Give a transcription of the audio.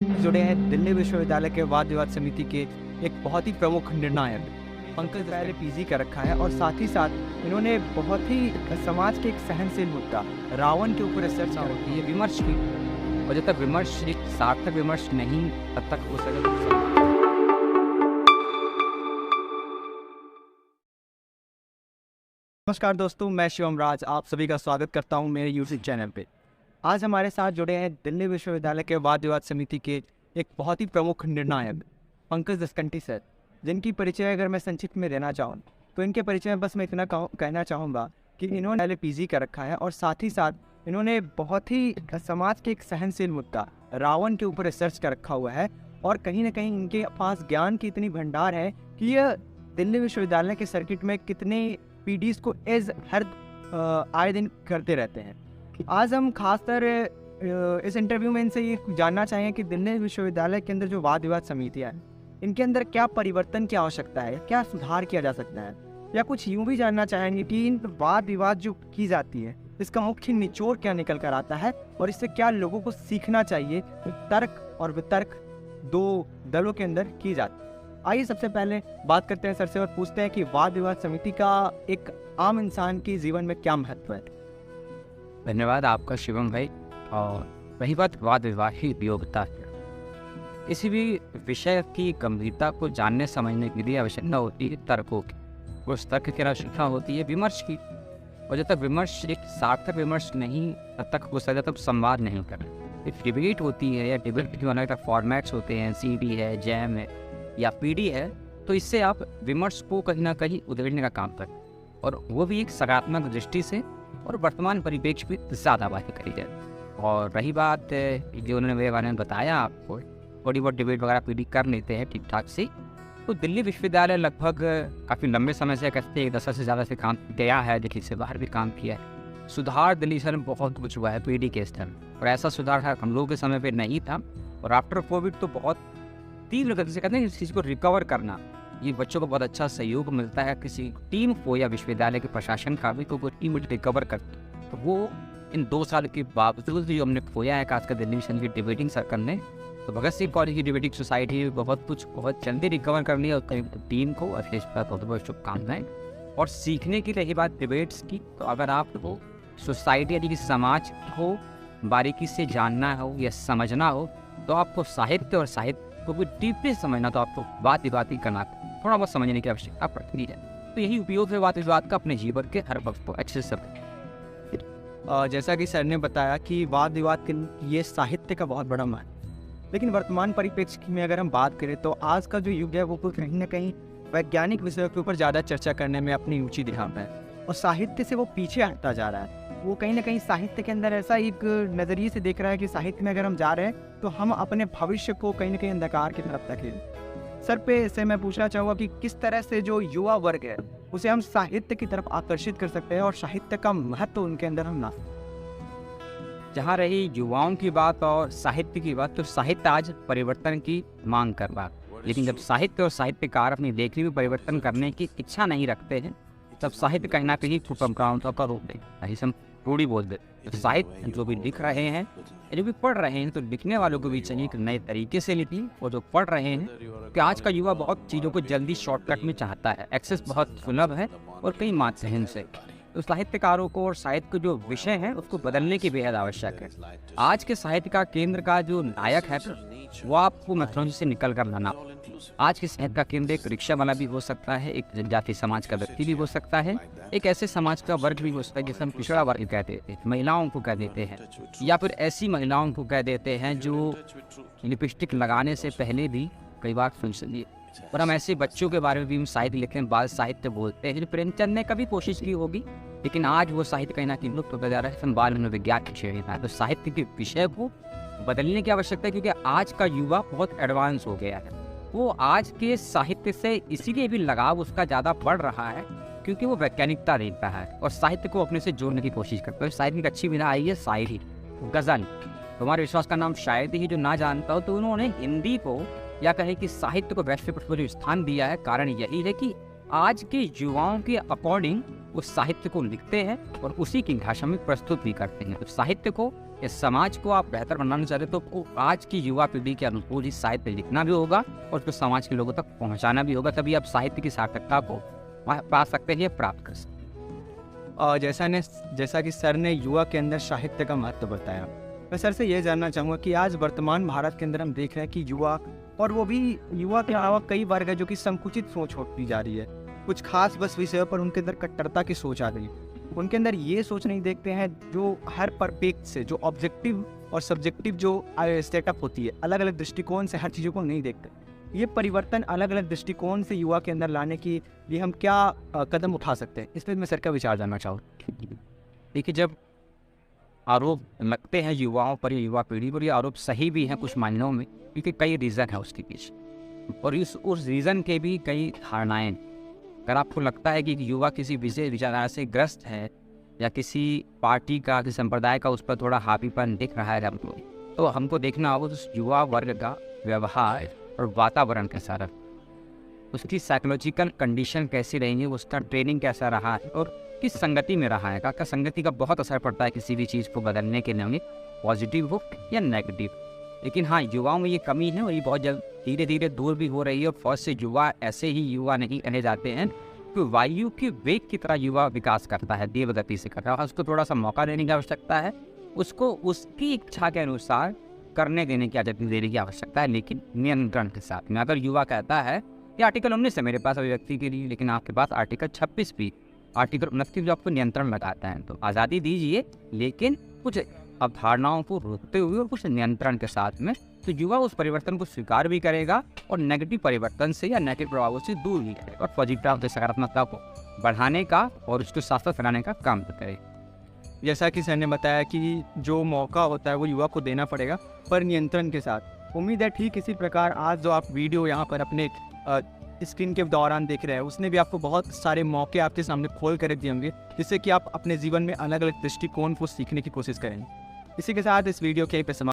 जुड़े हैं दिल्ली विश्वविद्यालय के वाद विवाद समिति के एक बहुत ही प्रमुख निर्णायक। पंकज पहले पीजी कर रखा है और साथ ही साथ इन्होंने बहुत ही समाज के एक सहनशील मुद्दा रावण के ऊपर रिसर्च होती है, विमर्श की। और जब तक विमर्श एक सार्थक विमर्श नहीं तब तक हो सके। नमस्कार दोस्तों, मैं शिवम राज आप सभी का स्वागत करता हूं मेरे यूट्यूब चैनल पे। आज हमारे साथ जुड़े हैं दिल्ली विश्वविद्यालय के वाद विवाद समिति के एक बहुत ही प्रमुख निर्णायक पंकज दसकंटी सर, जिनकी परिचय अगर मैं संक्षिप्त में देना चाहूँ तो इनके परिचय में बस मैं इतना कहना चाहूँगा कि इन्होंने पहले पीजी कर रखा है और साथ ही साथ इन्होंने बहुत ही समाज के एक सहनशील मुद्दा रावण के ऊपर रिसर्च कर रखा हुआ है। और कहीं ना कहीं इनके पास ज्ञान की इतनी भंडार है कि यह दिल्ली विश्वविद्यालय के सर्किट में कितने पीडीज को हर आए दिन करते रहते हैं। आज हम खासकर इस इंटरव्यू में इनसे ये जानना चाहेंगे कि दिल्ली विश्वविद्यालय के अंदर जो वाद विवाद समितियाँ हैं, इनके अंदर क्या परिवर्तन की आवश्यकता है, क्या सुधार किया जा सकता है, या कुछ यूँ भी जानना चाहेंगे कि इन वाद विवाद जो की जाती है इसका मुख्य निचोड़ क्या निकल कर आता है और इससे क्या लोगों को सीखना चाहिए। तर्क और वितर्क दो दलों के अंदर की जाती है। आइए सबसे पहले बात करते हैं सर से और पूछते हैं कि वाद विवाद समिति का एक आम इंसान के जीवन में क्या महत्व है। धन्यवाद आपका शिवम भाई। और रही बात वाद विवाद की उपयोगिता, किसी भी विषय की गंभीरता को जानने समझने के लिए आवश्यकता होती है तर्कों की। उस तर्क की आवश्यकता होती है विमर्श की। और जब तक विमर्श एक सार्थक विमर्श नहीं तब तक हो सकता तब संवाद नहीं कर रहे। एक डिबेट होती है या डिबेट के अलग अलग फॉर्मेट्स होते हैं, सीडी है, जैम है या पीडी है, तो इससे आप विमर्श को कहीं ना कहीं उधेड़ने का काम करें और वो भी एक सकारात्मक दृष्टि से और वर्तमान परिप्रेक्ष्य भी ज़्यादा बात करी जाए। और रही बात जो उन्होंने मेरे बारे में बताया, आपको थोड़ी बहुत डिबेट वगैरह पीडी कर लेते हैं ठीक ठाक से, तो दिल्ली विश्वविद्यालय लगभग काफ़ी लंबे समय से कहते 1 दशक से ज़्यादा से काम किया है, दिल्ली से बाहर भी काम किया है। सुधार दिल्ली शहर में बहुत कुछ हुआ है पीडी के स्तर में, और ऐसा सुधार हम लोग के समय पर नहीं था। और आफ्टर कोविड तो बहुत तीव्र गति से कहते हैं इस चीज़ को रिकवर करना, ये बच्चों को बहुत अच्छा सहयोग मिलता है किसी टीम को या विश्वविद्यालय के प्रशासन का भी, तो वो टीम रिकवर करती है। तो वो इन 2 साल के बावजूद जो हमने खोया है खासकर दिल्ली मिशन की डिबेटिंग सर्कल ने, तो भगत सिंह कॉलेज की डिबेटिंग सोसाइटी बहुत कुछ बहुत जल्दी रिकवर करनी है और टीम को बहुत शुभकामनाएं। और सीखने की रही बात डिबेट्स की, तो अगर आपको सोसाइटी यानी कि समाज को बारीकी से जानना हो या समझना हो तो आपको साहित्य और साहित्य को भी डीपली समझना, तो आपको वाद विवाद की करना थोड़ा बहुत समझने की आवश्यकता पड़ती है। तो यही उपयोग है वाद विवाद का अपने जीवन के हर वक्त को अच्छे से समझें। जैसा कि सर ने बताया कि वाद विवाद के ये साहित्य का बहुत बड़ा मान, लेकिन वर्तमान परिप्रेक्ष्य में अगर हम बात करें तो आज का जो युग है वो कहीं ना कहीं वैज्ञानिक विषयों के ऊपर ज़्यादा चर्चा करने में अपनी रुचि दिखा रहा है और साहित्य से वो पीछे हटता जा रहा है। वो कहीं ना कहीं साहित्य के अंदर ऐसा एक नज़रिए से देख रहा है कि साहित्य में अगर हम जा रहे हैं तो हम अपने भविष्य को कहीं ना कहीं अंधकार की तरफ धकेल। सर पे से मैं पूछना चाहूँगा कि किस तरह से जो युवा वर्ग है उसे हम साहित्य की तरफ आकर्षित कर सकते हैं और साहित्य का महत्व उनके अंदर हम ला सकते हैं। जहाँ रही युवाओं की बात और साहित्य की बात, तो साहित्य आज परिवर्तन की मांग कर रहा है, लेकिन जब साहित्य और साहित्यकार अपनी लेखनी में परिवर्तन करने की इच्छा नहीं रखते हैं तब साहित्य कहीं ना कहीं कुपरंपराओं का रूप लेगा, रूढ़ी बोल दे। तो साहित्य जो भी लिख रहे हैं, जो भी पढ़ रहे हैं, तो लिखने वालों को भी चाहिए कि नए तरीके से लिखें, और जो पढ़ रहे हैं कि आज का युवा बहुत चीज़ों को जल्दी शॉर्टकट में चाहता है, एक्सेस बहुत सुलभ है और कई माध्यम से। तो साहित्यकारों को और साहित्य के जो विषय हैं उसको बदलने की बेहद आवश्यक है। आज के साहित्य का केंद्र का जो नायक है वो आपको मैथोलॉजी से निकल कर लाना। आज के साहित्य का केंद्र एक रिक्शा वाला भी हो सकता है, एक जनजाति समाज का व्यक्ति भी हो सकता है, एक ऐसे समाज का वर्ग भी हो सकता है जिसे हम पिछड़ा वर्ग कह देते हैं, महिलाओं को कह देते हैं, या फिर ऐसी महिलाओं को कह देते हैं जो लिपस्टिक लगाने से पहले भी कई बार सुन सुनिए। और हम ऐसे बच्चों के बारे में भी हम साहित्य लिखते हैं, बाल साहित्य बोलते हैं, जो प्रेमचंद ने कभी कोशिश की होगी, लेकिन आज वो साहित्य कहीं ना कहीं लुप्त होता जा रहा है। बाल मनोविज्ञान विषय है, तो साहित्य के विषय को बदलने की आवश्यकता है, क्योंकि आज का युवा बहुत एडवांस हो गया है। वो आज के साहित्य से इसीलिए भी लगाव उसका ज़्यादा बढ़ रहा है क्योंकि वो वैज्ञानिकता देखता है और साहित्य को अपने से जोड़ने की कोशिश करता है। साहित्य की अच्छी विधा आई है शायरी, गज़ल। तुम्हारे विश्वास का नाम शायद ही जो ना जानता हो, तो उन्होंने हिंदी को या कहे कि साहित्य को वैश्विक पटल पर स्थान दिया है। कारण यही है कि आज के युवाओं के अकॉर्डिंग उस साहित्य को लिखते हैं और उसी की भाषा में प्रस्तुत भी करते हैं। तो साहित्य को इस समाज को आप बेहतर बनाना चाहते हो तो आज की युवा पीढ़ी के अनुकूल ही साहित्य लिखना भी होगा और उसको समाज के लोगों तक पहुंचाना भी होगा, तभी आप साहित्य की सार्थकता को पा सकते हैं, ये प्राप्त कर सकते हैं। और जैसा कि सर ने युवा के अंदर साहित्य का महत्व बताया, मैं सर से ये जानना चाहूँगा कि आज वर्तमान भारत के अंदर हम देख रहे हैं कि युवा, और वो भी युवा के अलावा कई वर्ग है जो कि संकुचित सोच होती जा रही है। कुछ खास बस विषयों पर उनके अंदर कट्टरता की सोच आ गई। उनके अंदर ये सोच नहीं देखते हैं जो हर परिप्रेक्ष्य से, जो ऑब्जेक्टिव और सब्जेक्टिव जो सेटअप होती है, अलग अलग दृष्टिकोण से हर चीज़ों को नहीं देखते। ये परिवर्तन अलग अलग दृष्टिकोण से युवा के अंदर लाने के लिए हम क्या कदम उठा सकते हैं, इस पर मैं सर का विचार जानना चाहूँ। देखिए, जब आरोप लगते हैं युवाओं पर या युवा पीढ़ी पर, ये आरोप सही भी हैं कुछ मायनों में, क्योंकि कई रीज़न है उसके पीछे, और उस रीज़न के भी कई धारणाएँ। अगर आपको लगता है कि युवा किसी विशेष विचारधारा से ग्रस्त है या किसी पार्टी का, किसी संप्रदाय का उस पर थोड़ा हावीपन दिख रहा है हमको, तो हमको देखना होगा उस युवा वर्ग का व्यवहार और वातावरण कैसा रहा, उसकी साइकोलॉजिकल कंडीशन कैसी रहेंगी, उसका ट्रेनिंग कैसा रहा है और किस संगति में रहा है। का संगति का बहुत असर पड़ता है किसी भी चीज़ को बदलने के लिए, पॉजिटिव हो या नेगेटिव। लेकिन हाँ, युवाओं में ये कमी है और ये बहुत जल्द धीरे धीरे दूर भी हो रही है। और फौज से युवा ऐसे ही युवा नहीं कहे जाते हैं कि वायु के वेग की तरह युवा विकास करता है, देव गति से करता है। उसको थोड़ा सा मौका देने की आवश्यकता है, उसको उसकी इच्छा के अनुसार करने देने की आज़ादी देने की आवश्यकता है, लेकिन नियंत्रण के साथ में। अगर युवा कहता है कि आर्टिकल 19 है मेरे पास अभिव्यक्ति के लिए, लेकिन आपके पास आर्टिकल 26 भी, आर्टिकल 29 जो आपको नियंत्रण लगाता है, तो आज़ादी दीजिए लेकिन कुछ अवधारणाओं को रोकते हुए और कुछ नियंत्रण के साथ में, तो युवा उस परिवर्तन को स्वीकार भी करेगा और नेगेटिव परिवर्तन से या नेगेटिव प्रभावों से दूर भी करेगा और पॉजिटिव सकारात्मकता को बढ़ाने का और उसको साथ साथ फैलाने का काम करेगा। जैसा कि सर ने बताया कि जो मौका होता है वो युवा को देना पड़ेगा, पर नियंत्रण के साथ। उम्मीद है ठीक इसी प्रकार आज जो आप वीडियो यहाँ पर अपने स्क्रीन के दौरान देख रहे हैं, उसने भी आपको बहुत सारे मौके आपके सामने खोल कर दिए होंगे, जिससे कि आप अपने जीवन में अलग अलग दृष्टिकोण को सीखने की कोशिश करें। इसी के साथ इस वीडियो के पे